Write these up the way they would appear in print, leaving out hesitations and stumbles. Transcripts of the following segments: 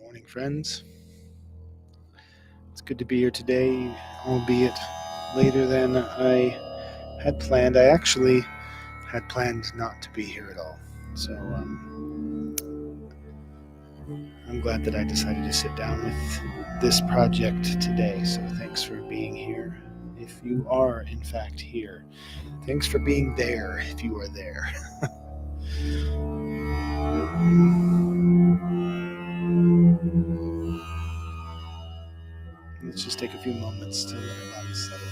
Morning, friends. It's good to be here today, albeit later than I had planned. I actually had planned not to be here at all. So I'm glad that I decided to sit down with this project today. So thanks for being here. If you are, in fact, here, thanks for being there if you are there. Let's just take a few moments to let our bodies settle.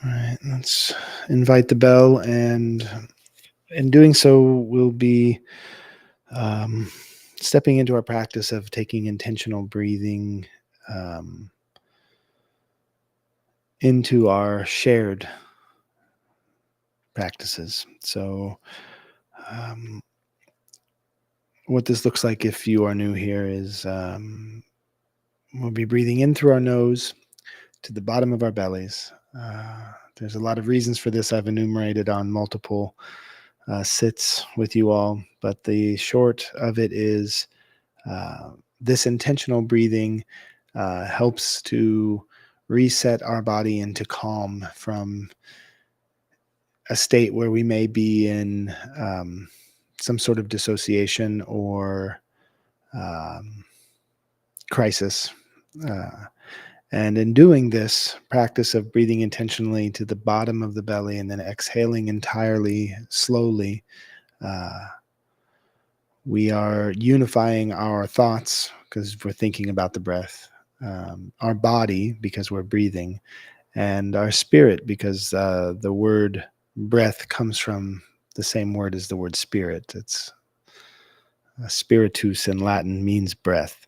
All right, let's invite the bell, and in doing so, we'll be um, stepping into our practice of taking intentional breathing um, into our shared practices. So, um, what this looks like if you are new here is we'll be breathing in through our nose to the bottom of our bellies. There's a lot of reasons for this I've enumerated on multiple sits with you all, but the short of it is this intentional breathing helps to reset our body into calm from a state where we may be in some sort of dissociation or crisis. And in doing this practice of breathing intentionally to the bottom of the belly and then exhaling entirely slowly, uh, we are unifying our thoughts because we're thinking about the breath, our body because we're breathing, and our spirit because the word breath comes from the same word as the word spirit. It's spiritus in Latin means breath.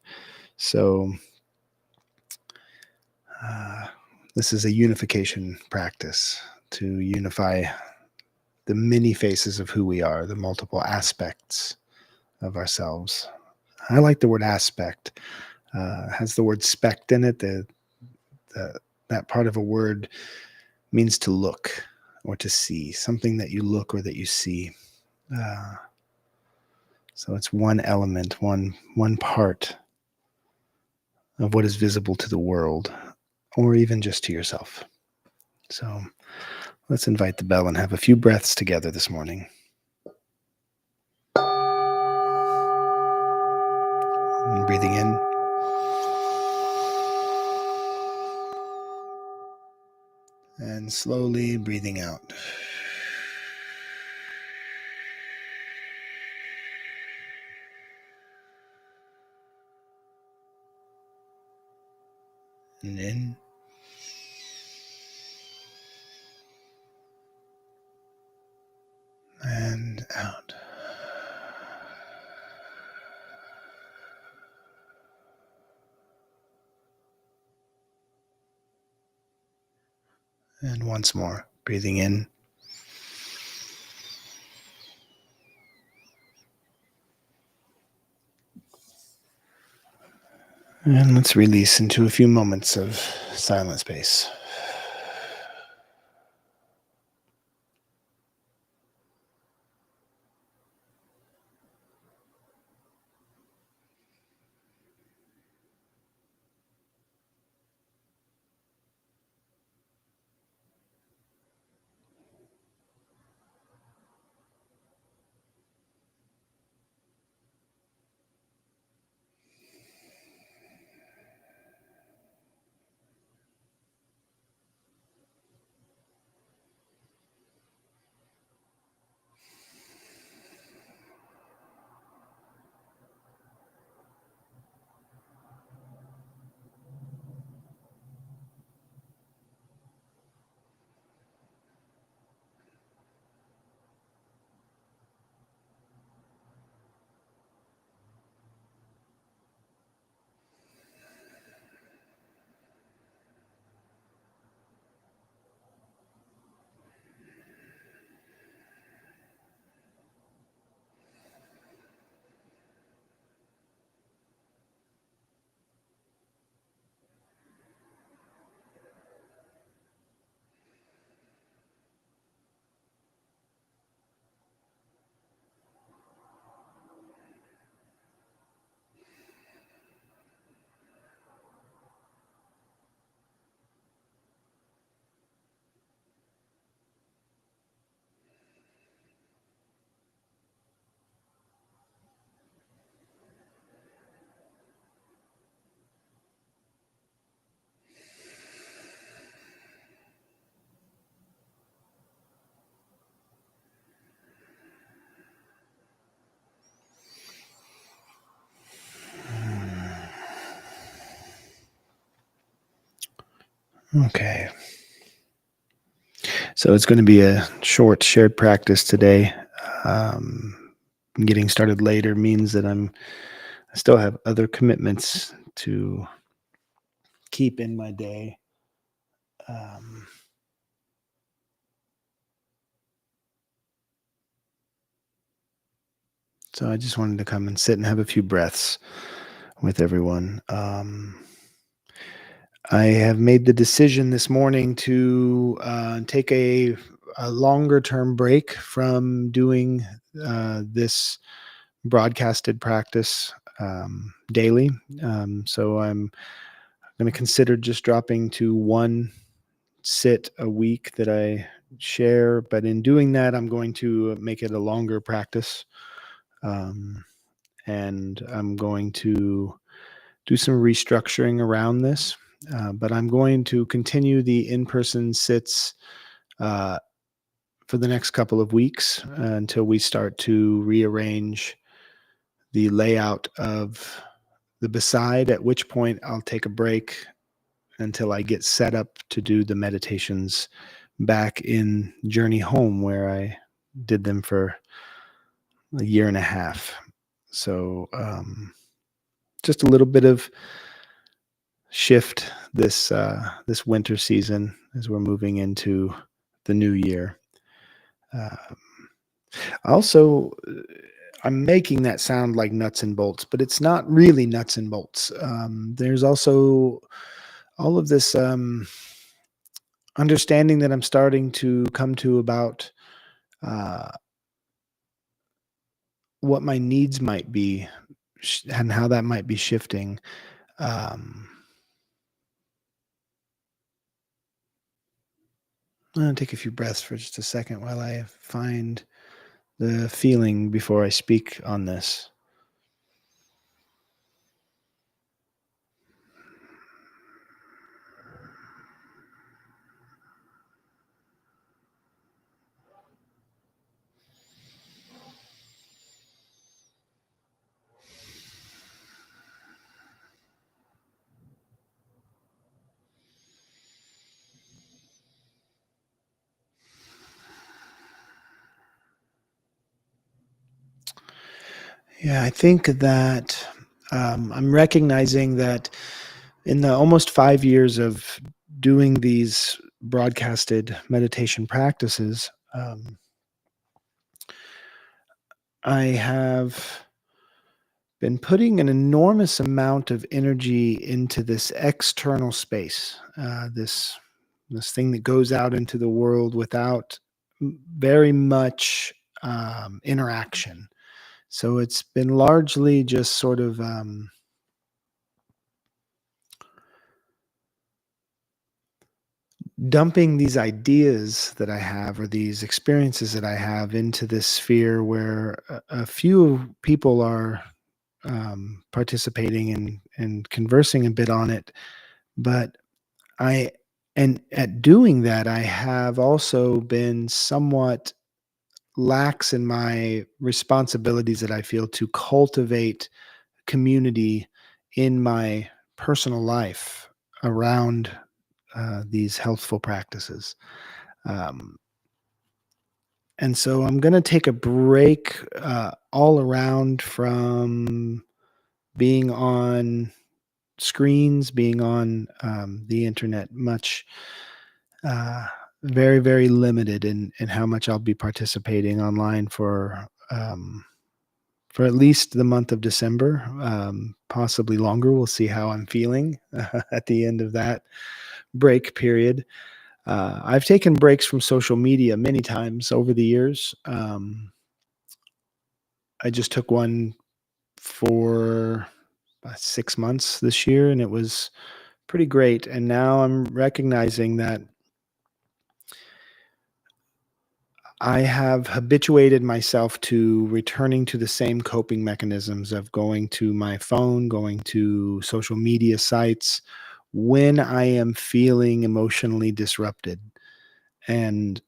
So this is a unification practice to unify the many faces of who we are, the multiple aspects of ourselves. I like the word aspect. Has the word spect in it. That part of a word means to look or to see, something that you look or that you see. So it's one element, one part of what is visible to the world, or even just to yourself. So let's invite the bell and have a few breaths together this morning. And breathing in. And slowly breathing out. And in. And out. And once more, breathing in. And let's release into a few moments of silent space. Okay. So it's going to be a short shared practice today. Um, Getting started later means that I still have other commitments to keep in my day. Um, so I just wanted to come and sit and have a few breaths with everyone. I have made the decision this morning to take a longer term break from doing this broadcasted practice daily. So I'm going to consider just dropping to one sit a week that I share. But in doing that, I'm going to make it a longer practice. Um, and I'm going to do some restructuring around this. But I'm going to continue the in person sits uh, for the next couple of weeks until we start to rearrange the layout of the beside, at which point I'll take a break until I get set up to do the meditations back in Journey Home, where I did them for a year and a half. So just a little bit of shift this winter season as we're moving into the new year. Uh, Also, I'm making that sound like nuts and bolts, but it's not really nuts and bolts. There's also all of this understanding that I'm starting to come to about uh, what my needs might be and how that might be shifting. Um, I'm going to take a few breaths for just a second while I find the feeling before I speak on this. Yeah, I think that I'm recognizing that in the almost 5 years of doing these broadcasted meditation practices, I have been putting an enormous amount of energy into this external space, this thing that goes out into the world without very much interaction. So it's been largely just sort of dumping these ideas that I have or these experiences that I have into this sphere where a few people are participating and conversing a bit on it. But I, and at doing that, I have also been somewhat lax in my responsibilities that I feel to cultivate community in my personal life around these healthful practices. Um, and so I'm going to take a break all around from being on screens, being on the internet much, uh, very, very limited in how much I'll be participating online for at least the month of December, possibly longer. We'll see how I'm feeling at the end of that break period. I've taken breaks from social media many times over the years. I just took one for 6 months this year, and it was pretty great. And now I'm recognizing that I have habituated myself to returning to the same coping mechanisms of going to my phone, going to social media sites when I am feeling emotionally disrupted. And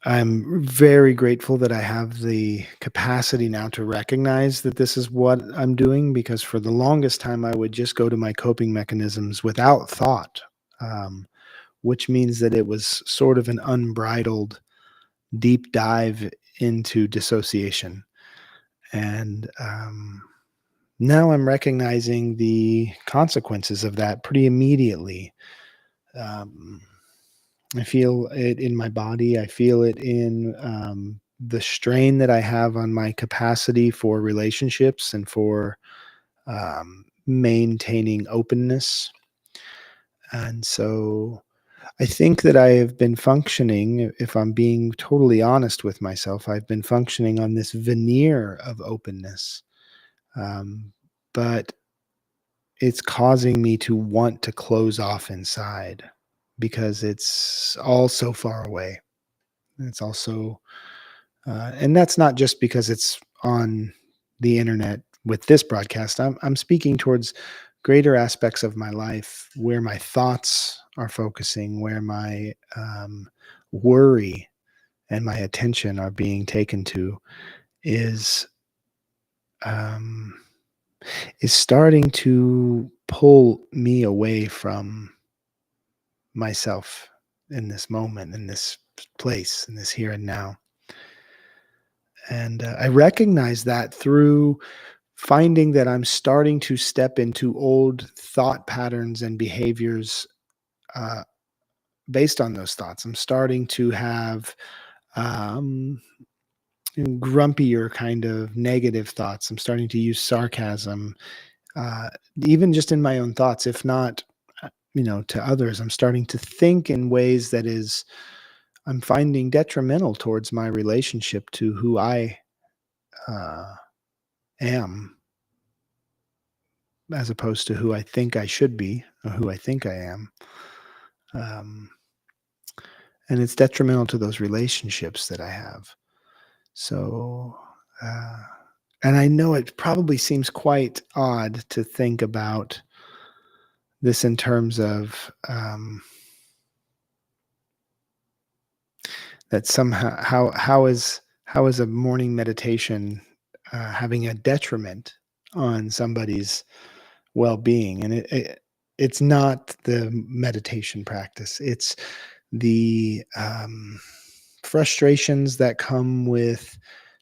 I'm very grateful that I have the capacity now to recognize that this is what I'm doing, because for the longest time I would just go to my coping mechanisms without thought, um, which means that it was sort of an unbridled deep dive into dissociation. And now I'm recognizing the consequences of that pretty immediately. Um, I feel it in my body. I feel it in the strain that I have on my capacity for relationships and for maintaining openness. And so I think that I have been functioning, if I'm being totally honest with myself, I've been functioning on this veneer of openness. Um, but it's causing me to want to close off inside because it's all so far away. It's also, and that's not just because it's on the internet with this broadcast. I'm speaking towards greater aspects of my life where my thoughts are focusing, where my worry and my attention are being taken to is um, is starting to pull me away from myself in this moment, in this place, in this here and now. And I recognize that through finding that I'm starting to step into old thought patterns and behaviors uh, based on those thoughts. I'm starting to have um, grumpier kind of negative thoughts. I'm starting to use sarcasm, uh, even just in my own thoughts, if not, to others. I'm starting to think in ways that is I'm finding detrimental towards my relationship to who I uh, am, as opposed to who I think I should be or who I think I am. Um, and it's detrimental to those relationships that I have. So, uh, and I know it probably seems quite odd to think about this in terms of that somehow how is a morning meditation having a detriment on somebody's well-being. And it's not the meditation practice, it's the frustrations that come with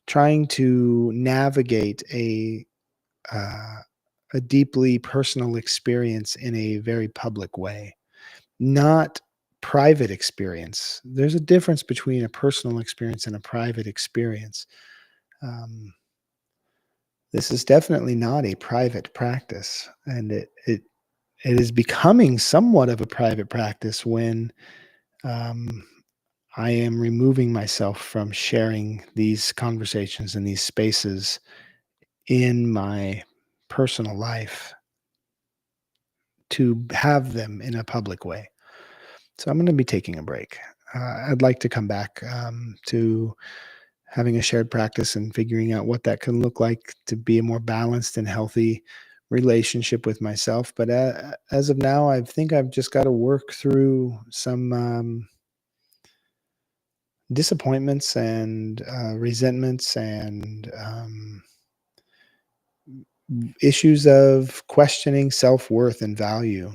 trying to navigate uh, a deeply personal experience in a very public way, not private experience. There's a difference between a personal experience and a private experience. um, this is definitely not a private practice, and it is becoming somewhat of a private practice when um, I am removing myself from sharing these conversations and these spaces in my personal life to have them in a public way. So I'm going to be taking a break. I'd like to come back to having a shared practice and figuring out what that can look like to be a more balanced and healthy relationship with myself. But as of now, I think I've just got to work through some disappointments and resentments and issues of questioning self-worth and value.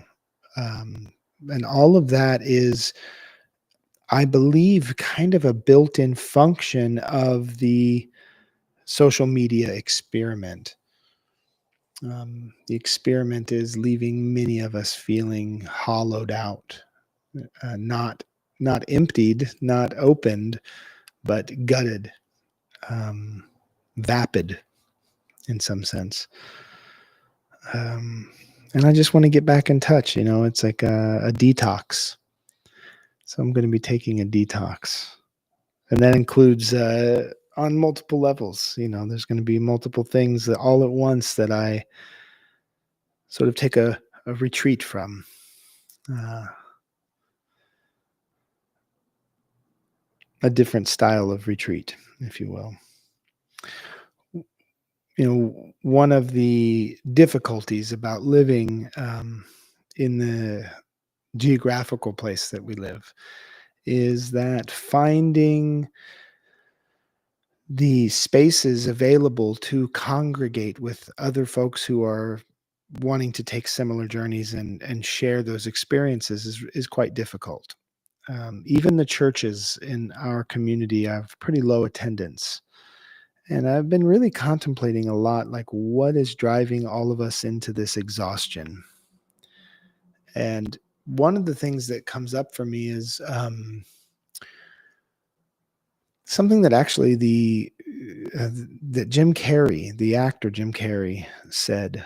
Um, and all of that is, I believe, kind of a built-in function of the social media experiment. The experiment is leaving many of us feeling hollowed out, not emptied, not opened, but gutted, um, vapid in some sense. Um, and I just want to get back in touch. It's like a detox. So I'm going to be taking a detox, and that includes on multiple levels. There's going to be multiple things that all at once that I sort of take a retreat from. Uh, a different style of retreat, if you will. One of the difficulties about living in the geographical place that we live is that finding the spaces available to congregate with other folks who are wanting to take similar journeys and share those experiences is quite difficult. Even the churches in our community have pretty low attendance. And I've been really contemplating a lot, like what is driving all of us into this exhaustion. And one of the things that comes up for me is something that actually that Jim Carrey, the actor Jim Carrey, said.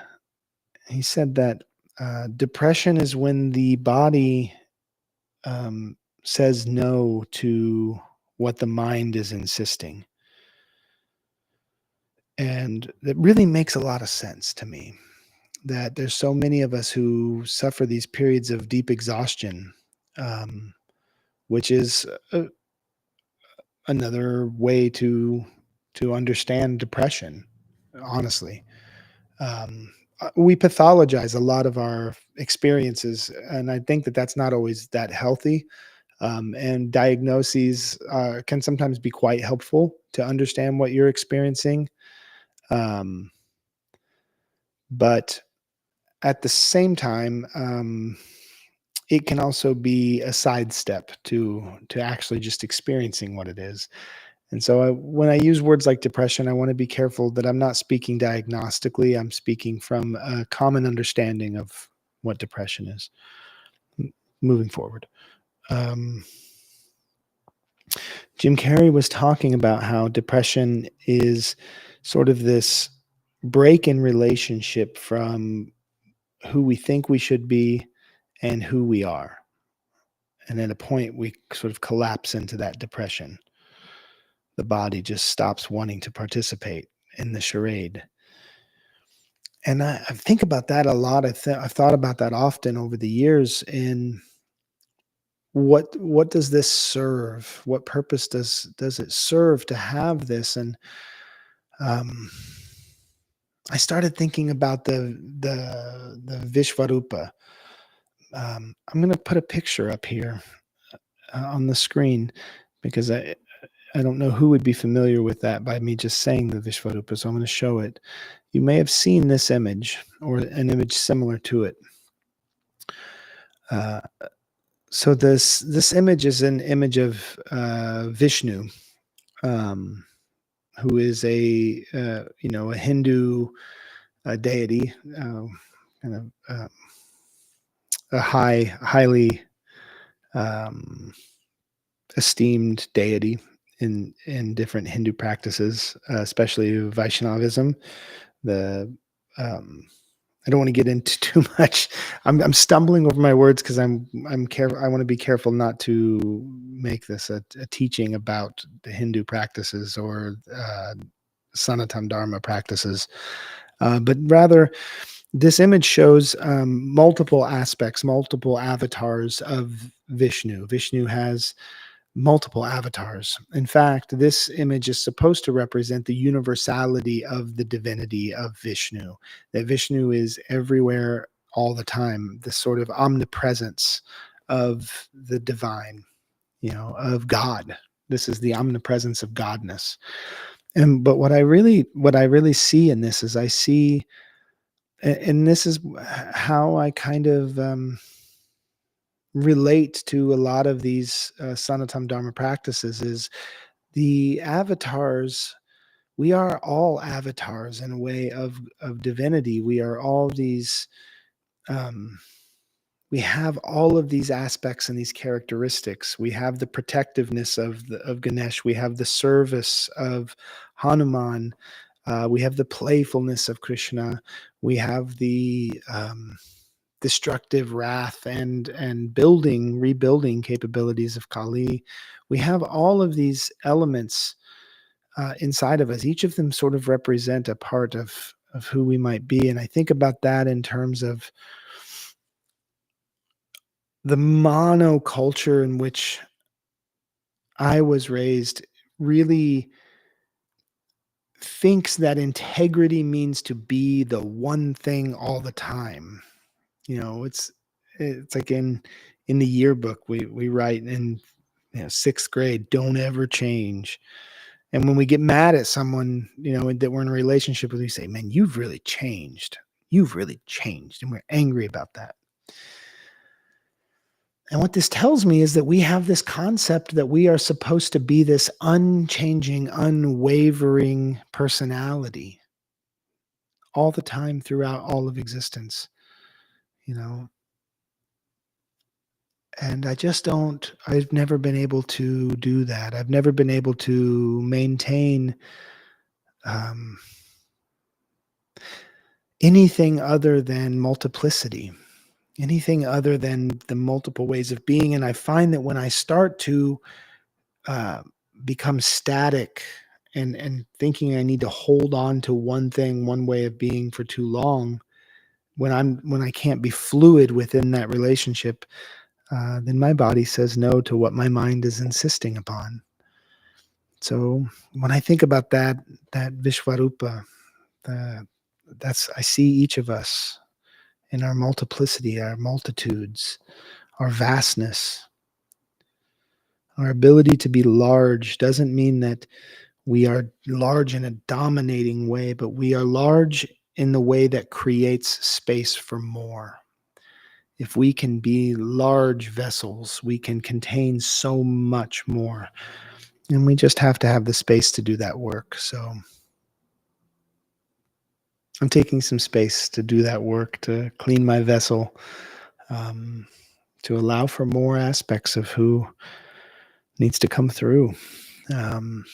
He said that depression is when the body um, says no to what the mind is insisting. And that really makes a lot of sense to me, that there's so many of us who suffer these periods of deep exhaustion, um, which is another way to understand depression, honestly. We pathologize a lot of our experiences, and I think that that's not always that healthy. And diagnoses can sometimes be quite helpful to understand what you're experiencing. Um, but at the same time, it can also be a sidestep to actually just experiencing what it is. And so when I use words like depression, I want to be careful that I'm not speaking diagnostically. I'm speaking from a common understanding of what depression is moving forward. Um, Jim Carrey was talking about how depression is sort of this break in relationship from who we think we should be and who we are. And at a point, we sort of collapse into that depression. The body just stops wanting to participate in the charade. And I think about that a lot. I've thought about that often over the years. In what does this serve? What purpose does it serve to have this? And um, I started thinking about the Vishvarupa. I'm going to put a picture up here on the screen because I don't know who would be familiar with that by me just saying the Vishvarupa, so I'm going to show it. You may have seen this image or an image similar to it. Uh, so this image is an image of Vishnu, um, who is a Hindu deity, kind of a highly um, esteemed deity in different Hindu practices, especially Vaishnavism. The I don't want to get into too much. I'm stumbling over my words because I'm careful. I want to be careful not to make this a teaching about the Hindu practices or Sanatana Dharma practices, but rather this image shows multiple aspects, multiple avatars of Vishnu. Vishnu has multiple avatars. In fact, this image is supposed to represent the universality of the divinity of Vishnu, that Vishnu is everywhere all the time, this sort of omnipresence of the divine, of God. This is the omnipresence of godness. And but what I really see in this is I see and this is how I kind of relate to a lot of these Sanatana Dharma practices is the avatars. We are all avatars in a way of divinity. We are all these. Um, we have all of these aspects and these characteristics. We have the protectiveness of Ganesh. We have the service of Hanuman. We have the playfulness of Krishna. We have the destructive wrath and rebuilding capabilities of Kali. We have all of these elements inside of us. Each of them sort of represent a part of who we might be. And I think about that in terms of the monoculture in which I was raised really thinks that integrity means to be the one thing all the time. It's like in the yearbook we write, and sixth grade, don't ever change. And when we get mad at someone, that we're in a relationship with, we say, man, you've really changed. You've really changed. And we're angry about that. And what this tells me is that we have this concept that we are supposed to be this unchanging, unwavering personality all the time throughout all of existence, you know. And I've never been able to do that. I've never been able to maintain um, anything other than multiplicity, anything other than the multiple ways of being. And I find that when I start to uh, become static and thinking I need to hold on to one thing, one way of being for too long, when I can't be fluid within that relationship, then my body says no to what my mind is insisting upon. So when I think about that Vishwarupa, uh, I see each of us in our multiplicity, our multitudes, our vastness. Our ability to be large doesn't mean that we are large in a dominating way, but we are large in the way that creates space for more. If we can be large vessels, we can contain so much more. And we just have to have the space to do that work. So I'm taking some space to do that work, to clean my vessel, um, to allow for more aspects of who needs to come through. Um,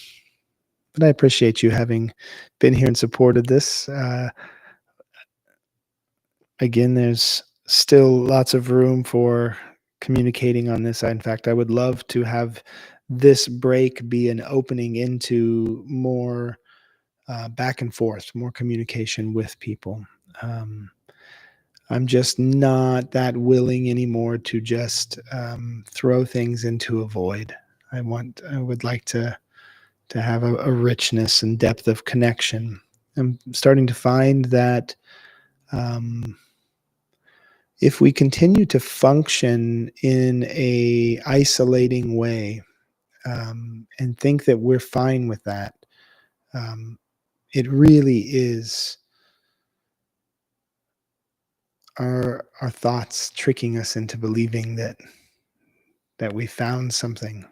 but I appreciate you having been here and supported this. Again, there's still lots of room for communicating on this. In fact, I would love to have this break be an opening into more back and forth, more communication with people. Um, I'm just not that willing anymore to just throw things into a void. I would like to have a richness and depth of connection. I'm starting to find that um, if we continue to function in a isolating way and think that we're fine with that, um, it really is our thoughts tricking us into believing that we found something,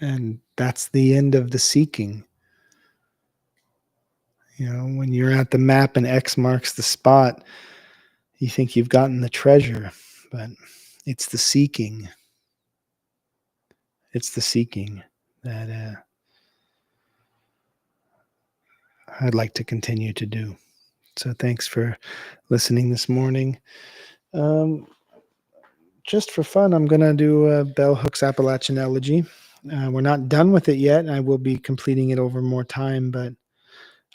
and that's the end of the seeking. When you're at the map and X marks the spot, you think you've gotten the treasure, but it's the seeking. It's the seeking that I'd like to continue to do. So thanks for listening this morning. Um, just for fun, I'm going to do a Bell Hooks Appalachian Elegy. We're not done with it yet. I will be completing it over more time, but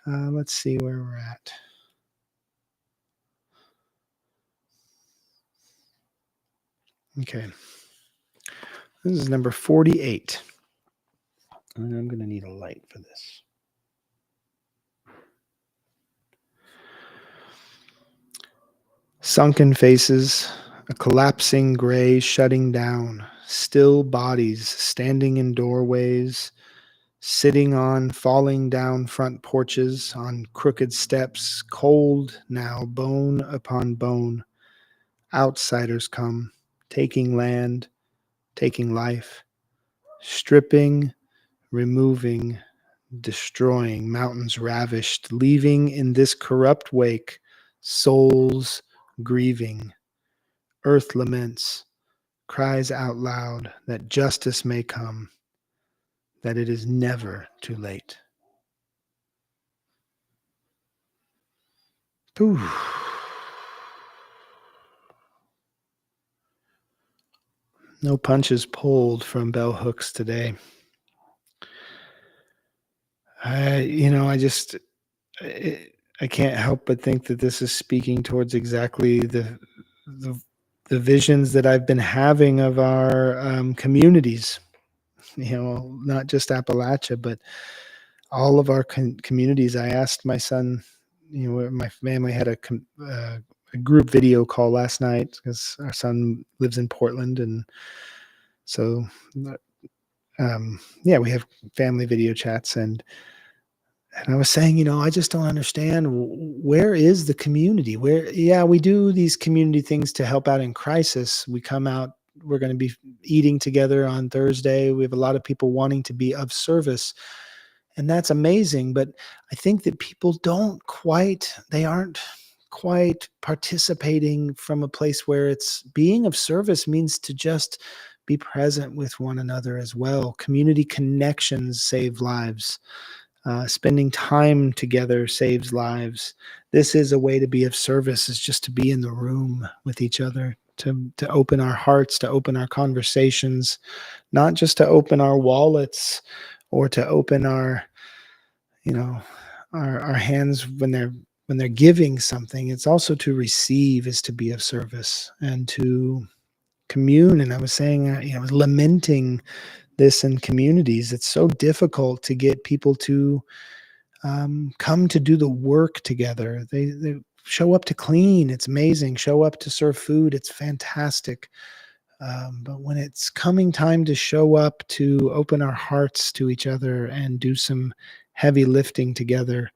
let's see where we're at. Okay. This is number 48. And I'm going to need a light for this. Sunken faces, a collapsing gray shutting down, still bodies standing in doorways, sitting on falling down front porches, on crooked steps, cold now, bone upon bone. Outsiders come, taking land, taking life, stripping, removing, destroying, mountains ravished, leaving in this corrupt wake souls grieving. Earth laments, cries out loud that justice may come, that it is never too late. Whew. No punches pulled from bell hooks today. I just I can't help but think that this is speaking towards exactly the, the visions that I've been having of our communities. Not just Appalachia, but all of our communities. I asked my son. My family had a group video call last night because our son lives in Portland, and So, yeah, we have family video chats, and I was saying, I just don't understand, where is the community? Where, yeah, we do these community things to help out in crisis. We come out, we're going to be eating together on Thursday. We have a lot of people wanting to be of service, and that's amazing. But I think that people they aren't quite participating from a place where it's being of service means to just be present with one another as well. Community connections save lives. Spending time together saves lives. This is a way to be of service, is just to be in the room with each other, to open our hearts, to open our conversations, not just to open our wallets or to open you know, our hands when they're giving something. It's also to receive, is to be of service and to commune. And I was saying, I was lamenting this in communities. It's so difficult to get people to come to do the work together. They show up to clean. It's amazing. Show up to serve food. It's fantastic. But when it's coming time to show up to open our hearts to each other and do some heavy lifting together,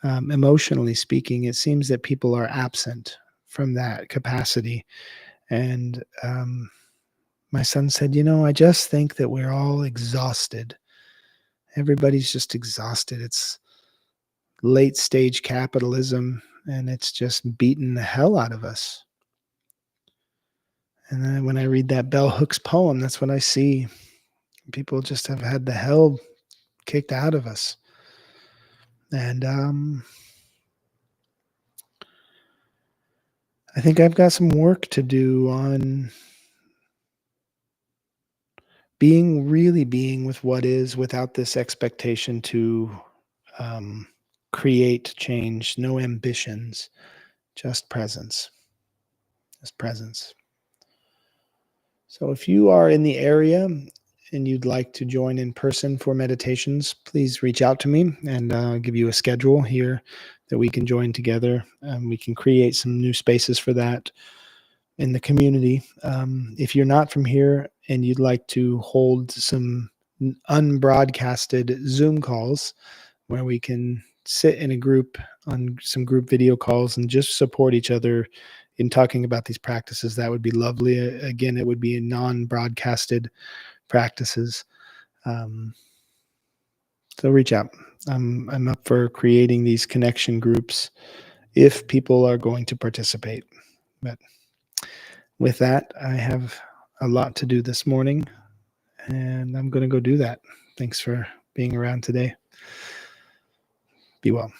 emotionally speaking, it seems that people are absent from that capacity. And my son said, I just think that we're all exhausted. Everybody's just exhausted. It's late stage capitalism, and it's just beaten the hell out of us. And then when I read that Bell Hooks poem, that's what I see. People just have had the hell kicked out of us. And I think I've got some work to do on being with what is, without this expectation to um, create change. No ambitions, just presence. Just presence. So if you are in the area and you'd like to join in person for meditations, please reach out to me, and I'll give you a schedule here that we can join together. We can create some new spaces for that in the community. If you're not from here and you'd like to hold some unbroadcasted Zoom calls where we can sit in a group on some group video calls and just support each other in talking about these practices, that would be lovely. Again, it would be non-broadcasted practices. So reach out. I'm up for creating these connection groups if people are going to participate. But with that, I have a lot to do this morning, and I'm going to go do that. Thanks for being around today. Be well.